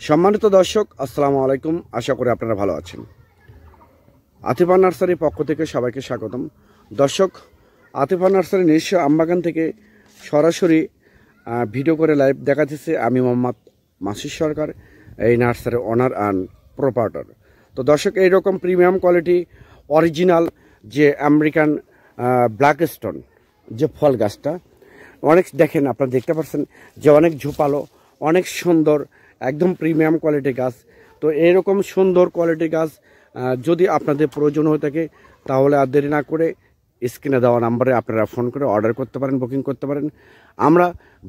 সম্মানিত দর্শক, আসসালামু আলাইকুম। আশা করি আপনারা ভালো আছেন। আতিফা নার্সারির পক্ষ থেকে সবাইকে স্বাগতম। দর্শক, আতিফা নার্সারি নিজস্ব আমবাগান থেকে সরাসরি ভিডিও করে লাইভ দেখাতেছে আমি মোহাম্মদ মাসুদ সরকার, এই নার্সারির ওনার অ্যান্ড প্রোপাইটার। তো দর্শক, এইরকম প্রিমিয়াম কোয়ালিটি অরিজিনাল যে আমেরিকান ব্ল্যাক স্টোন যে ফল গাছটা অনেক দেখেন, আপনারা দেখতে পাচ্ছেন যে অনেক ঝোপালো, অনেক সুন্দর, একদম প্রিমিয়াম কোয়ালিটি গাছ। তো এইরকম সুন্দর কোয়ালিটি গাছ যদি আপনাদের প্রয়োজন হয়ে থাকে তাহলে আর দেরি না করে স্ক্রিনে দেওয়া নাম্বারে আপনারা ফোন করে অর্ডার করতে পারেন, বুকিং করতে পারেন। আমরা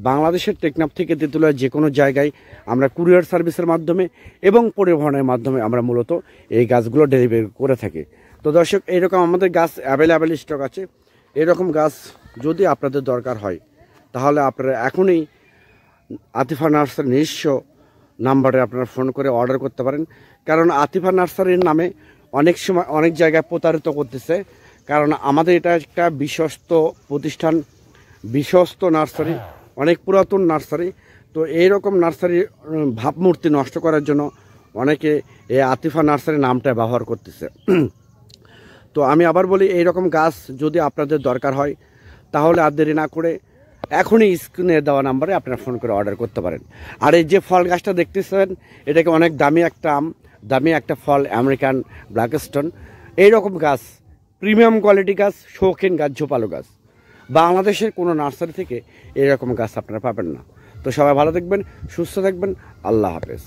বাংলাদেশের টেকনাফ থেকে তেঁতুলিয়া যে কোনো জায়গায় আমরা কুরিয়ার সার্ভিসের মাধ্যমে এবং পরিবহনের মাধ্যমে আমরা মূলত এই গাছগুলো ডেলিভারি করে থাকি। তো দর্শক, এইরকম আমাদের গাছ অ্যাভেলেবেল স্টক আছে। এরকম গাছ যদি আপনাদের দরকার হয় তাহলে আপনারা এখনই আতিফা নার্সারির নিজস্ব নাম্বারে আপনারা ফোন করে অর্ডার করতে পারেন। কারণ আতিফা নার্সারির নামে অনেক সময় অনেক জায়গায় প্রতারিত করতেছে। কারণ আমাদের এটা একটা বিশ্বস্ত প্রতিষ্ঠান, বিশ্বস্ত নার্সারি, অনেক পুরাতন নার্সারি। তো এইরকম নার্সারির ভাবমূর্তি নষ্ট করার জন্য অনেকে এই আতিফা নার্সারি নামটা ব্যবহার করতেছে। তো আমি আবার বলি, এইরকম গাছ যদি আপনাদের দরকার হয় তাহলে আর দেরি না করে এখনই স্ক্রিনে দেওয়া নাম্বারে আপনারা ফোন করে অর্ডার করতে পারেন। আর এই যে ফল গাছটা দেখতেছেন, এটাকে অনেক দামি একটা আম, দামি একটা ফল, আমেরিকান ব্ল্যাক স্টোন। এইরকম গাছ প্রিমিয়াম কোয়ালিটি গাছ, শৌখিন গাছ, ঝোপালো গাছ বাংলাদেশের কোনো নার্সারি থেকে এরকম গাছ আপনারা পাবেন না। তো সবাই ভালো থাকবেন, সুস্থ থাকবেন। আল্লাহ হাফেজ।